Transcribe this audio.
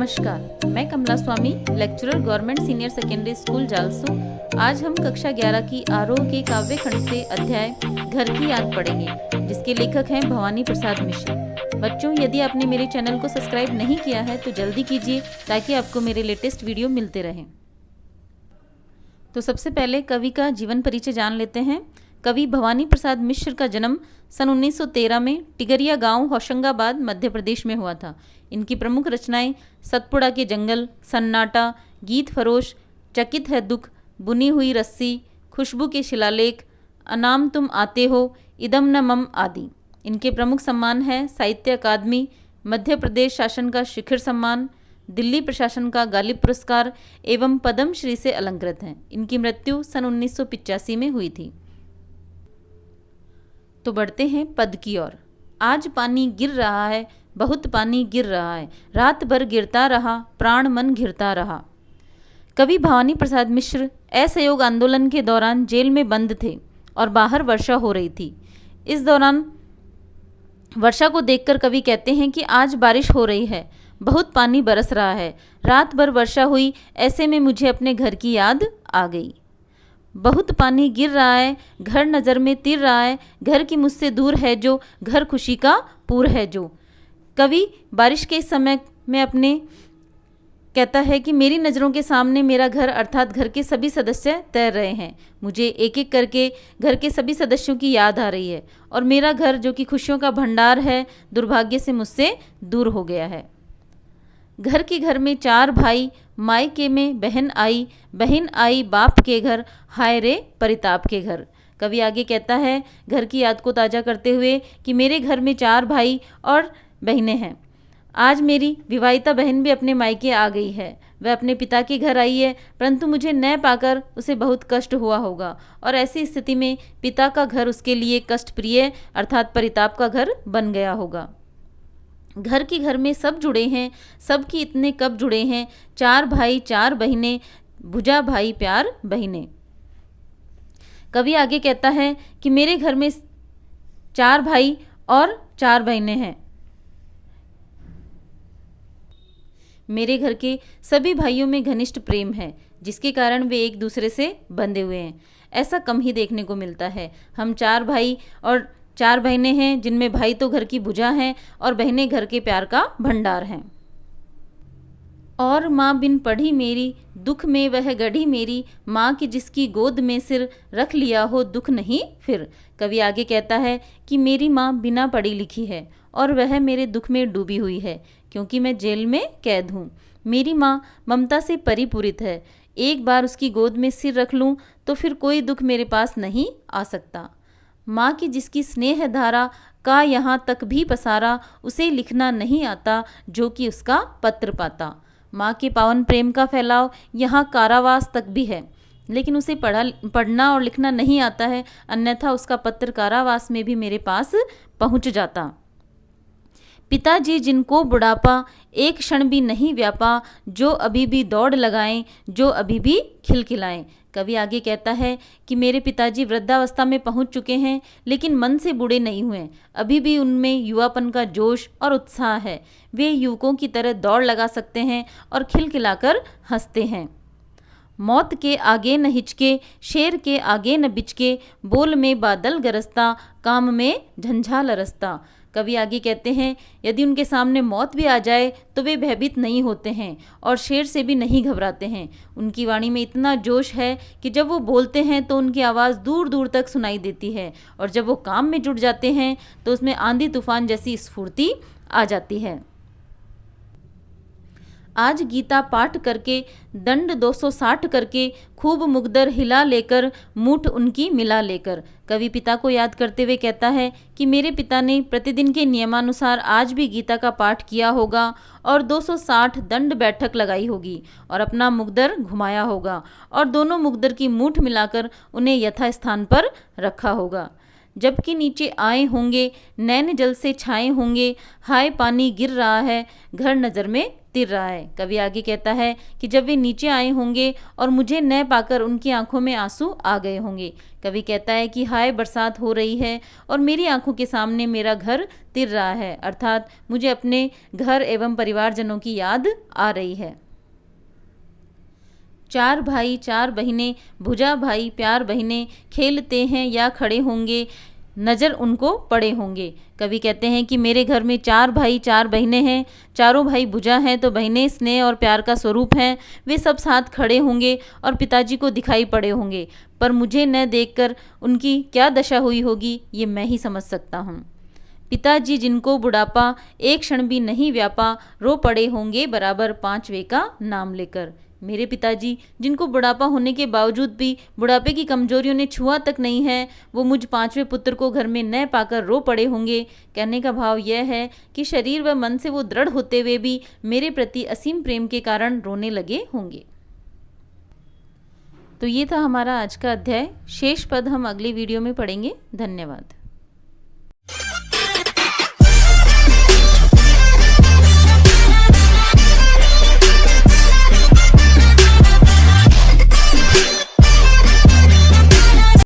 नमस्कार, मैं Kamla Swami, lecturer government senior secondary school Jalsu. आज हम कक्षा 11 की आरोह के काव्य खंड से अध्याय घर की याद पढ़ेंगे, जिसके लेखक हैं भवानी प्रसाद मिश्र। बच्चों, यदि आपने मेरे चैनल को सब्सक्राइब नहीं किया है तो जल्दी कीजिए ताकि आपको मेरे लेटेस्ट वीडियो मिलते रहें। तो सबसे पहले कवि का जीवन परिचय जान लेते हैं। कवि भवानी प्रसाद मिश्र का जन्म सन 1913 में टिगरिया गांव होशंगाबाद मध्य प्रदेश में हुआ था। इनकी प्रमुख रचनाएं सतपुड़ा के जंगल, सन्नाटा, गीत फरोश, चकित है दुख, बुनी हुई रस्सी, खुशबू के शिलालेख, अनाम तुम आते हो, इदम न मम आदि। इनके प्रमुख सम्मान हैं साहित्य अकादमी, मध्य प्रदेश शासन का शिखर सम्मान, दिल्ली प्रशासन का गालिब पुरस्कार एवं पद्म श्री से अलंकृत हैं। इनकी मृत्यु सन 1985 में हुई थी। तो बढ़ते हैं पद की ओर। आज पानी गिर रहा है, बहुत पानी गिर रहा है, रात भर गिरता रहा, प्राण मन घिरता रहा। कवि भवानी प्रसाद मिश्र असहयोग आंदोलन के दौरान जेल में बंद थे और बाहर वर्षा हो रही थी। इस दौरान वर्षा को देखकर कवि कहते हैं कि आज बारिश हो रही है, बहुत पानी बरस रहा है, रात भर वर्षा हुई, ऐसे में मुझे अपने घर की याद आ गई। बहुत पानी गिर रहा है, घर नज़र में तिर रहा है, घर की मुझसे दूर है जो, घर खुशी का पूर है जो। कवि बारिश के समय में अपने कहता है कि मेरी नज़रों के सामने मेरा घर अर्थात घर के सभी सदस्य तैर रहे हैं। मुझे एक एक करके घर के सभी सदस्यों की याद आ रही है और मेरा घर जो कि खुशियों का भंडार है, दुर्भाग्य से मुझसे दूर हो गया है। घर के घर में चार भाई, मायके में बहन आई बाप के घर, हाय रे परिताप के घर। कवि आगे कहता है घर की याद को ताज़ा करते हुए कि मेरे घर में चार भाई और बहनें हैं। आज मेरी विवाहिता बहन भी अपने मायके आ गई है। वह अपने पिता के घर आई है, परंतु मुझे न पाकर उसे बहुत कष्ट हुआ होगा और ऐसी स्थिति में पिता का घर उसके लिए कष्ट प्रिय अर्थात परिताप का घर बन गया होगा। घर के घर में सब जुड़े हैं, सबकी इतने कब जुड़े हैं, चार भाई चार बहनें, भुजा भाई प्यार बहनें। कवि आगे कहता है कि मेरे घर में चार भाई और चार बहनें हैं। मेरे घर के सभी भाइयों में घनिष्ठ प्रेम है, जिसके कारण वे एक दूसरे से बंधे हुए हैं। ऐसा कम ही देखने को मिलता है। हम चार भाई और चार बहनें हैं, जिनमें भाई तो घर की भुजा हैं और बहनें घर के प्यार का भंडार हैं। और माँ बिन पढ़ी मेरी, दुख में वह गढ़ी मेरी, माँ की जिसकी गोद में सिर, रख लिया हो दुख नहीं फिर। कवि आगे कहता है कि मेरी माँ बिना पढ़ी लिखी है और वह मेरे दुख में डूबी हुई है, क्योंकि मैं जेल में कैद हूँ। मेरी माँ ममता से परिपूरित है। एक बार उसकी गोद में सिर रख लूँ तो फिर कोई दुख मेरे पास नहीं आ सकता। माँ की जिसकी स्नेह धारा का यहाँ तक भी पसारा, उसे लिखना नहीं आता जो कि उसका पत्र पाता। माँ के पावन प्रेम का फैलाव यहाँ कारावास तक भी है, लेकिन उसे पढ़ना और लिखना नहीं आता है, अन्यथा उसका पत्र कारावास में भी मेरे पास पहुँच जाता। पिताजी जिनको बुढ़ापा एक क्षण भी नहीं व्यापा, जो अभी भी दौड़ लगाएं, जो अभी भी खिलखिलाएं। कवि आगे कहता है कि मेरे पिताजी वृद्धावस्था में पहुंच चुके हैं, लेकिन मन से बूढ़े नहीं हुए। अभी भी उनमें युवापन का जोश और उत्साह है। वे युवकों की तरह दौड़ लगा सकते हैं और खिलखिलाकर हंसते हैं। मौत के आगे न हिचके, शेर के आगे न बिचके, बोल में बादल गरजता, काम में झंझाल रसता। कवि आगे कहते हैं यदि उनके सामने मौत भी आ जाए तो वे भयभीत नहीं होते हैं और शेर से भी नहीं घबराते हैं। उनकी वाणी में इतना जोश है कि जब वो बोलते हैं तो उनकी आवाज़ दूर दूर तक सुनाई देती है, और जब वो काम में जुट जाते हैं तो उसमें आंधी तूफान जैसी स्फूर्ति आ जाती है। आज गीता पाठ करके, दंड 260 करके, खूब मुगदर हिला लेकर, मूठ उनकी मिला लेकर। कवि पिता को याद करते हुए कहता है कि मेरे पिता ने प्रतिदिन के नियमानुसार आज भी गीता का पाठ किया होगा और 260 दंड बैठक लगाई होगी और अपना मुगदर घुमाया होगा और दोनों मुगदर की मूठ मिलाकर उन्हें यथास्थान पर रखा होगा। जबकि नीचे आए होंगे, नैन जल से छाए होंगे, हाय पानी गिर रहा है, घर नज़र में तिर रहा है। कवि आगे कहता है कि जब वे नीचे आए होंगे और मुझे न पाकर उनकी आंखों में आंसू आ गए होंगे। कवि कहता है कि हाय बरसात हो रही है और मेरी आंखों के सामने मेरा घर तिर रहा है, अर्थात मुझे अपने घर एवं परिवारजनों की याद आ रही है। चार भाई चार बहिनें, भुजा भाई प्यार बहिनें, खेलते हैं या खड़े होंगे, नज़र उनको पड़े होंगे। कवि कहते हैं कि मेरे घर में चार भाई चार बहनें हैं, चारों भाई भुजा हैं तो बहनें स्नेह और प्यार का स्वरूप हैं। वे सब साथ खड़े होंगे और पिताजी को दिखाई पड़े होंगे, पर मुझे न देखकर उनकी क्या दशा हुई होगी ये मैं ही समझ सकता हूँ। पिताजी जिनको बुढ़ापा एक क्षण भी नहीं व्यापा, रो पड़े होंगे बराबर पांचवे का नाम लेकर। मेरे पिताजी जिनको बुढ़ापा होने के बावजूद भी बुढ़ापे की कमजोरियों ने छुआ तक नहीं है, वो मुझ पांचवें पुत्र को घर में न पाकर रो पड़े होंगे। कहने का भाव यह है कि शरीर व मन से वो दृढ़ होते हुए भी मेरे प्रति असीम प्रेम के कारण रोने लगे होंगे। तो ये था हमारा आज का अध्याय। शेष पद हम अगली वीडियो में पढ़ेंगे। धन्यवाद।